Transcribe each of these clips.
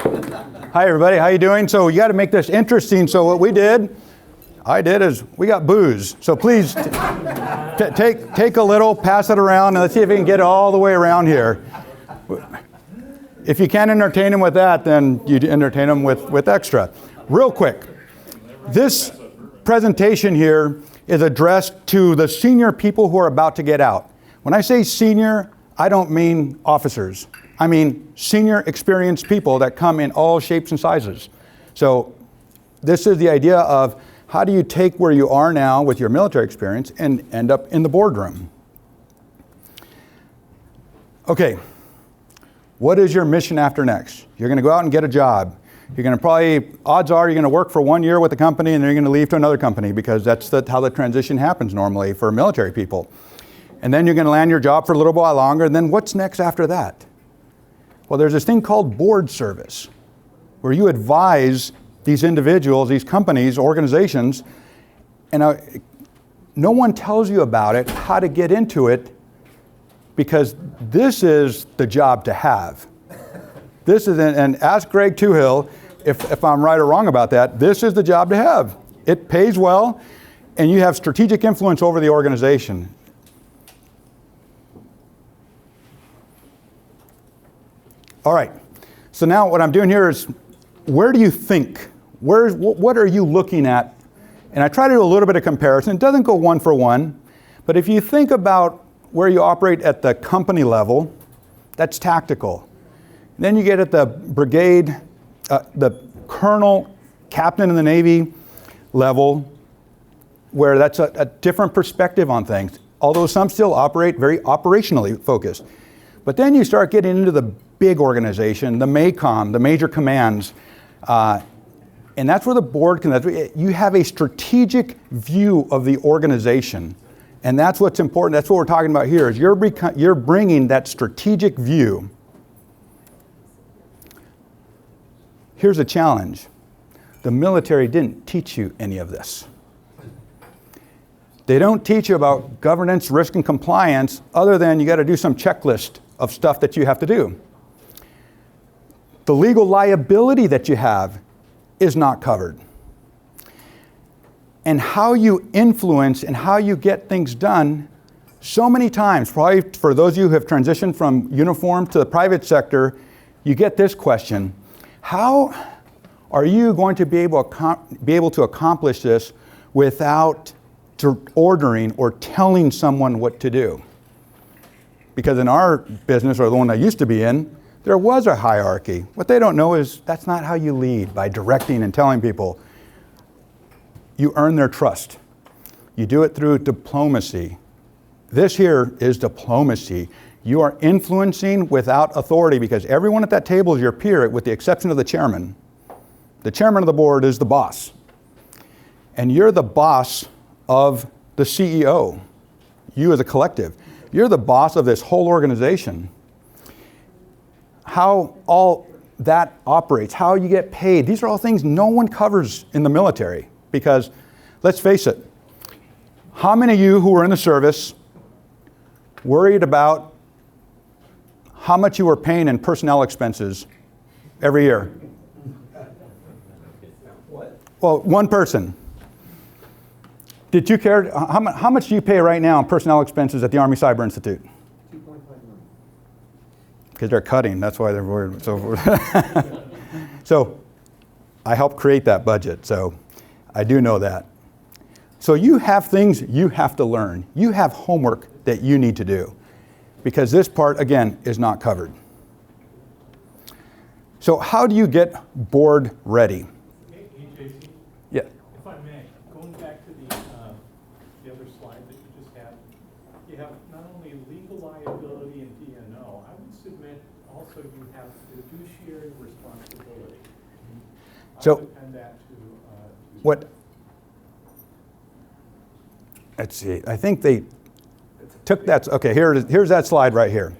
Hi everybody, how you doing? So you got to make this interesting. So what I did is we got booze. So please take a little, pass it around, and let's see if we can get it all the way around here. If you can't entertain them with that, then you entertain them with extra. Real quick, this presentation here is addressed to the senior people who are about to get out. When I say senior, I don't mean officers. I mean senior experienced people that come in all shapes and sizes. So this is the idea of how do you take where you are now with your military experience and end up in the boardroom. Okay, what is your mission after next? You're going to go out and get a job. You're going to probably, odds are you're going to work for 1 year with a company and then you're going to leave to another company because that's how the transition happens normally for military people. And then you're going to land your job for a little while longer, and then what's next after that? Well, there's this thing called board service, where you advise these individuals, these companies, organizations, and no one tells you about it, how to get into it, because this is the job to have. This is, and ask Greg Toohill if I'm right or wrong about that, this is the job to have. It pays well, and you have strategic influence over the organization. All right, so now what I'm doing here is, where do you think? What are you looking at? And I try to do a little bit of comparison. It doesn't go one for one, but if you think about where you operate at the company level, that's tactical. Then you get at the brigade, the colonel, captain in the Navy level, where that's a different perspective on things, although some still operate very operationally focused. But then you start getting into the big organization, the MACOM, the major commands, and that's where the board can, you have a strategic view of the organization. And that's what's important, that's what we're talking about here, is you're bringing that strategic view. Here's a challenge. The military didn't teach you any of this. They don't teach you about governance, risk, and compliance, other than you got to do some checklist of stuff that you have to do. The legal liability that you have is not covered. And how you influence and how you get things done, so many times, probably for those of you who have transitioned from uniform to the private sector, you get this question: how are you going to be able to accomplish this without ordering or telling someone what to do? Because in our business, or the one I used to be in, there was a hierarchy. What they don't know is that's not how you lead, by directing and telling people. You earn their trust. You do it through diplomacy. This here is diplomacy. You are influencing without authority, because everyone at that table is your peer, with the exception of the chairman. The chairman of the board is the boss. And you're the boss of the CEO. You as a collective. You're the boss of this whole organization. How all that operates, how you get paid, these are all things no one covers in the military. Because, let's face it, how many of you who were in the service worried about how much you were paying in personnel expenses every year? Well, one person. Did you care? How much do you pay right now in personnel expenses at the Army Cyber Institute? Because they're cutting, that's why they're worried. So I helped create that budget, so I do know that. So you have things you have to learn. You have homework that you need to do, because this part, again, is not covered. So how do you get board ready? Hey, JC. Yeah. If I may, going back to the other slide that you just had, you have not only legal liability and D&O, I would submit also you have fiduciary responsibility. So, I would append that to what? Let's see. I think they took that. Okay, here's that slide right here.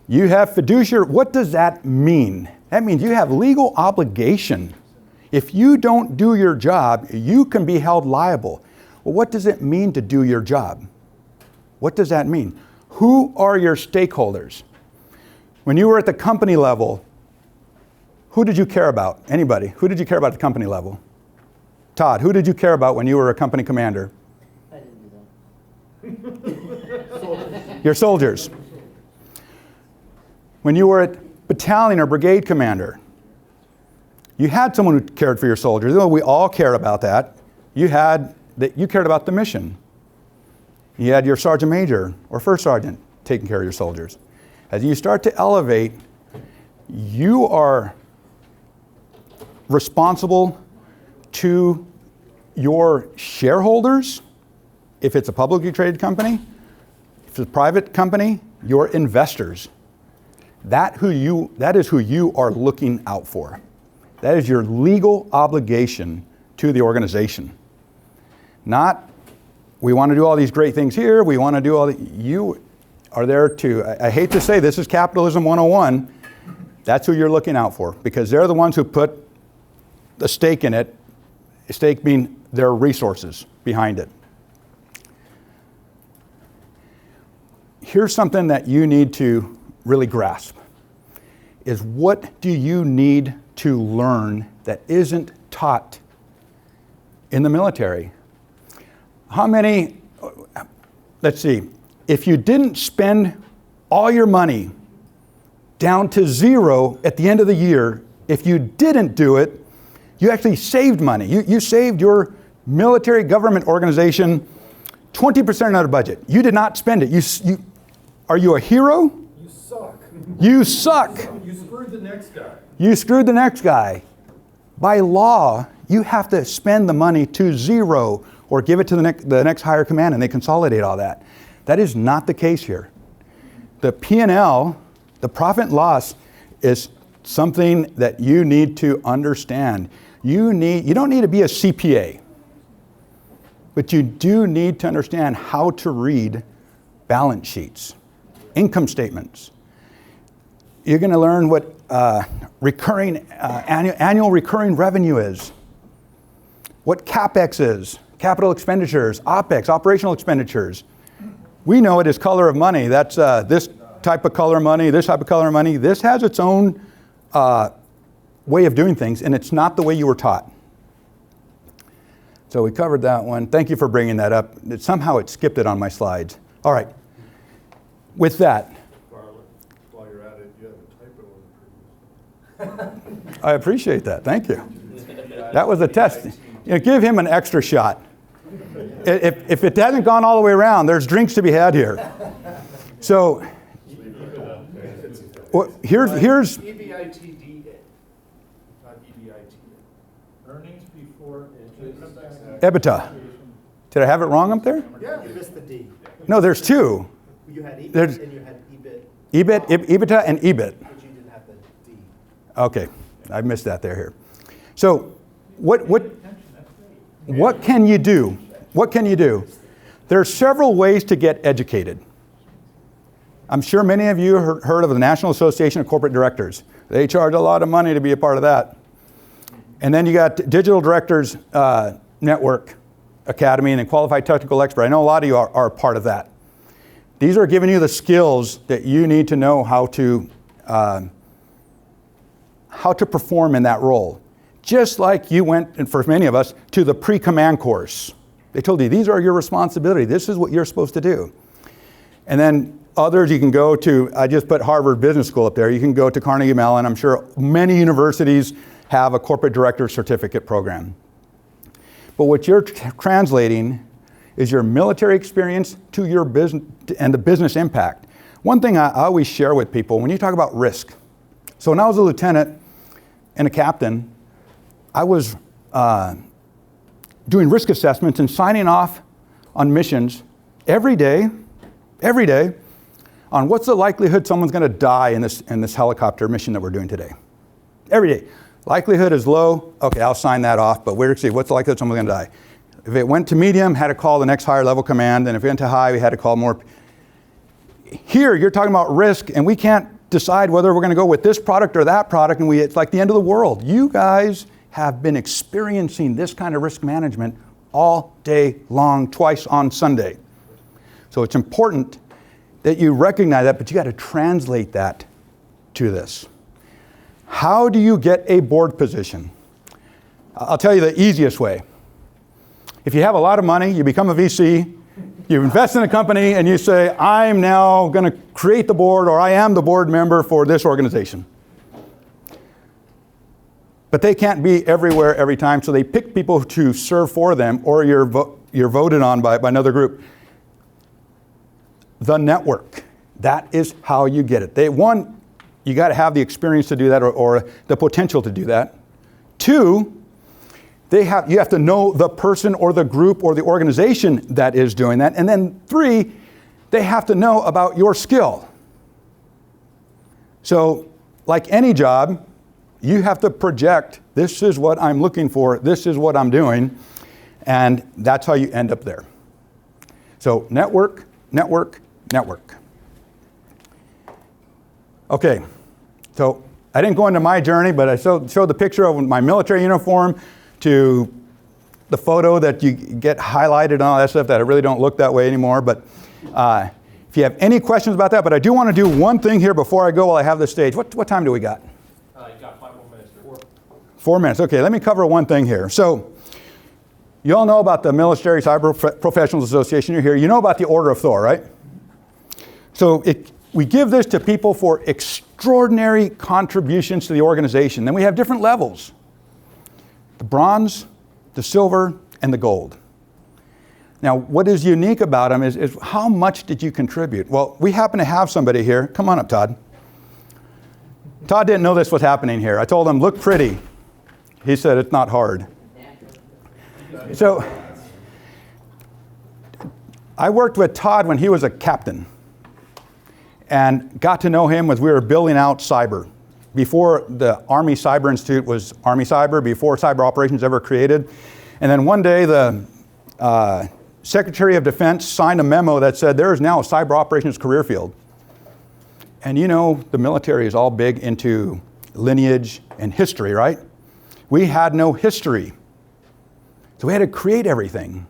You have fiduciary. What does that mean? That means you have legal obligation. If you don't do your job, you can be held liable. Well, what does it mean to do your job? What does that mean? Who are your stakeholders? When you were at the company level, Who did you care about? Anybody? Who did you care about at the company level? Todd, who did you care about when you were a company commander? I didn't do that. Your soldiers. When you were at battalion or brigade commander, you had someone who cared for your soldiers. We all care about that. You cared about the mission. You had your sergeant major or first sergeant taking care of your soldiers. As you start to elevate, you are responsible to your shareholders, if it's a publicly traded company, if it's a private company, your investors. That is who you are looking out for. That is your legal obligation to the organization. Not, we want to do all these great things here, we want to do all the, you are there to, I hate to say this is capitalism 101, that's who you're looking out for, because they're the ones who put the stake in it, stake being their resources behind it. Here's something that you need to really grasp, is what do you need to learn that isn't taught in the military? How many, let's see, if you didn't spend all your money down to zero at the end of the year, if you didn't do it, you actually saved money. You saved your military government organization 20% of their budget. You did not spend it. Are you a hero? You suck. You suck. You screwed the next guy. You screwed the next guy. By law, you have to spend the money to zero or give it to the next higher command and they consolidate all that. That is not the case here. The P&L, the profit and loss, is something that you need to understand. You don't need to be a CPA, but you do need to understand how to read balance sheets, income statements. You're going to learn what annual recurring revenue is, what CapEx is, capital expenditures, OpEx, operational expenditures. We know it as color of money. That's this type of color money, this type of color money. This has its own way of doing things, and it's not the way you were taught. So we covered that one. Thank you for bringing that up. Somehow it skipped it on my slides. All right. With that. While you're at it, you have a typo in the previous. I appreciate that. Thank you. That was a test. Give him an extra shot. If it hasn't gone all the way around, there's drinks to be had here. So here's EBITD, not EBIT. Earnings before EBITDA. Did I have it wrong up there? Yeah. You missed the D. No, there's two. You had EBIT There's- and you had EBIT, EBITDA and EBIT. but you didn't have the D. Okay, I missed that there. So what can you do? What can you do? There are several ways to get educated. I'm sure many of you heard of the National Association of Corporate Directors. They charge a lot of money to be a part of that. And then you got Digital Directors Network Academy and then Qualified Technical Expert. I know a lot of you are a part of that. These are giving you the skills that you need to know how to perform in that role. Just like you went, and for many of us, to the pre-command course. They told you, these are your responsibility. This is what you're supposed to do. And then others you can go to, I just put Harvard Business School up there. You can go to Carnegie Mellon. I'm sure many universities have a corporate director certificate program. But what you're translating is your military experience to your business and the business impact. One thing I always share with people, when you talk about risk. So when I was a lieutenant and a captain, I was doing risk assessments and signing off on missions every day, on what's the likelihood someone's going to die in this helicopter mission that we're doing today. Every day. Likelihood is low, okay, I'll sign that off, but we're going to see what's the likelihood someone's going to die. If it went to medium, had to call the next higher level command, and if it went to high, we had to call more. Here, you're talking about risk, and we can't decide whether we're going to go with this product or that product, and it's like the end of the world. You guys have been experiencing this kind of risk management all day long, twice on Sunday. So it's important that you recognize that, but you got to translate that to this. How do you get a board position? I'll tell you the easiest way. If you have a lot of money, you become a VC, you invest in a company, and you say, I'm now going to create the board, or I am the board member for this organization. But they can't be everywhere every time, so they pick people to serve for them, or you're voted on by another group. The network. That is how you get it. One, you got to have the experience to do that, or the potential to do that. Two, you have to know the person or the group or the organization that is doing that. And then three, they have to know about your skill. So, like any job, you have to project, this is what I'm looking for, this is what I'm doing, and that's how you end up there. So, network, network, network. Okay, so I didn't go into my journey, but I showed the picture of my military uniform to the photo that you get highlighted and all that stuff that I really don't look that way anymore. But if you have any questions about that, but I do want to do one thing here before I go while I have the stage. What time do we got? You got 5 more minutes. 4 minutes. Okay, let me cover one thing here. So you all know about the Military Cyber Professionals Association. You're here. You know about the Order of Thor, right? So we give this to people for extraordinary contributions to the organization. Then we have different levels. The bronze, the silver, and the gold. Now, what is unique about them is how much did you contribute? Well, we happen to have somebody here. Come on up, Todd. Todd didn't know this was happening here. I told him, look pretty. He said, it's not hard. So, I worked with Todd when he was a captain and got to know him as we were building out cyber. Before the Army Cyber Institute was Army Cyber, before cyber operations ever created. And then one day the Secretary of Defense signed a memo that said there is now a cyber operations career field. And you know the military is all big into lineage and history, right? We had no history. So we had to create everything.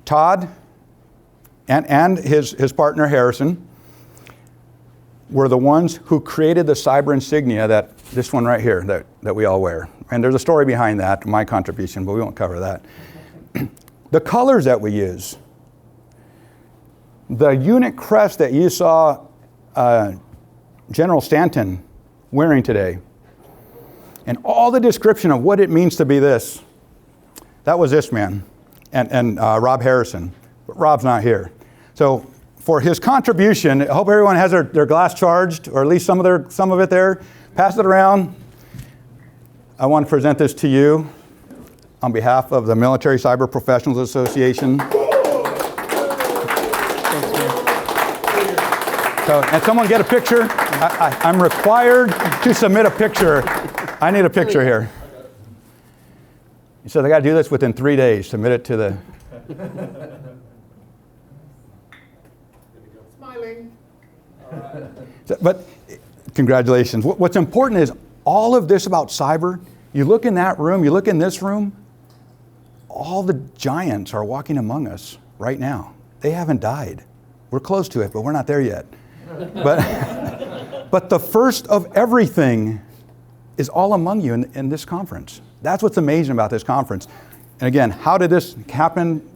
Todd and his partner Harrison were the ones who created the cyber insignia, this one right here that we all wear. And there's a story behind that, my contribution, but we won't cover that. The colors that we use. The unit crest that you saw General Stanton wearing today, and all the description of what it means to be this, that was this man, and Rob Harrison. But Rob's not here. So for his contribution, I hope everyone has their glass charged, or at least some of it there. Pass it around. I want to present this to you on behalf of the Military Cyber Professionals Association. So, and someone get a picture. I'm required to submit a picture. I need a picture here. He said I got to do this within 3 days. Submit it to the. Smiling. But congratulations. What's important is all of this about cyber. You look in that room, you look in this room, all the giants are walking among us right now. They haven't died. We're close to it, but we're not there yet. But the first of everything is all among you in this conference. That's what's amazing about this conference. And again, how did this happen?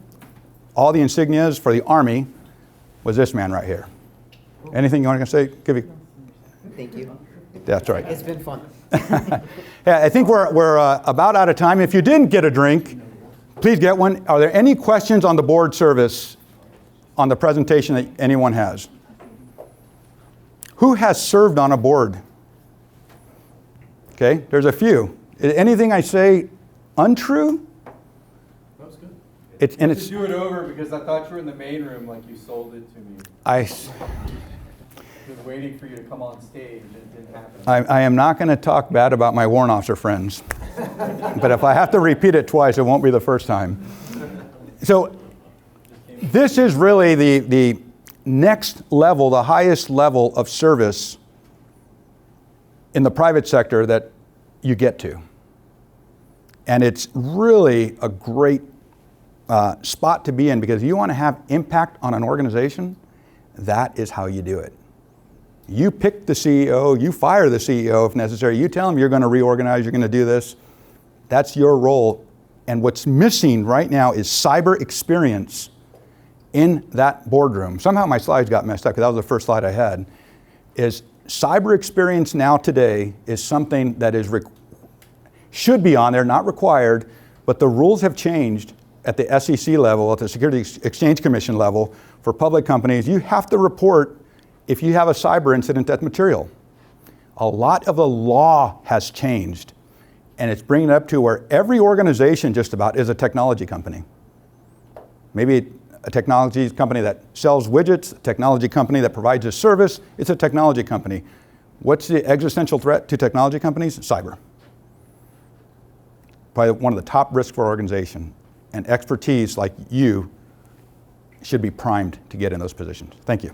All the insignias for the Army was this man right here. Anything you want to say? Thank you. That's right. It's been fun. Yeah, I think we're about out of time. If you didn't get a drink, please get one. Are there any questions on the board service on the presentation that anyone has? Who has served on a board? Okay, there's a few. Anything I say untrue? That was good. It's do it over because I thought you were in the main room like you sold it to me. I was waiting for you to come on stage and it didn't happen. I am not going to talk bad about my warrant officer friends. But if I have to repeat it twice, it won't be the first time. So this is really the next level, the highest level of service in the private sector that you get to. And it's really a great spot to be in, because if you want to have impact on an organization, that is how you do it. You pick the CEO, you fire the CEO if necessary. You tell them you're going to reorganize, you're going to do this. That's your role. And what's missing right now is cyber experience in that boardroom. Somehow my slides got messed up because that was the first slide I had. Is cyber experience now today is something that is should be on there, not required, but the rules have changed at the SEC level, at the Securities Exchange Commission level, for public companies. You have to report if you have a cyber incident that's material. A lot of the law has changed, and it's bringing it up to where every organization just about is a technology company. Maybe a technology company that sells widgets, a technology company that provides a service, it's a technology company. What's the existential threat to technology companies? Cyber. Probably one of the top risks for our organization. And expertise like you should be primed to get in those positions. Thank you.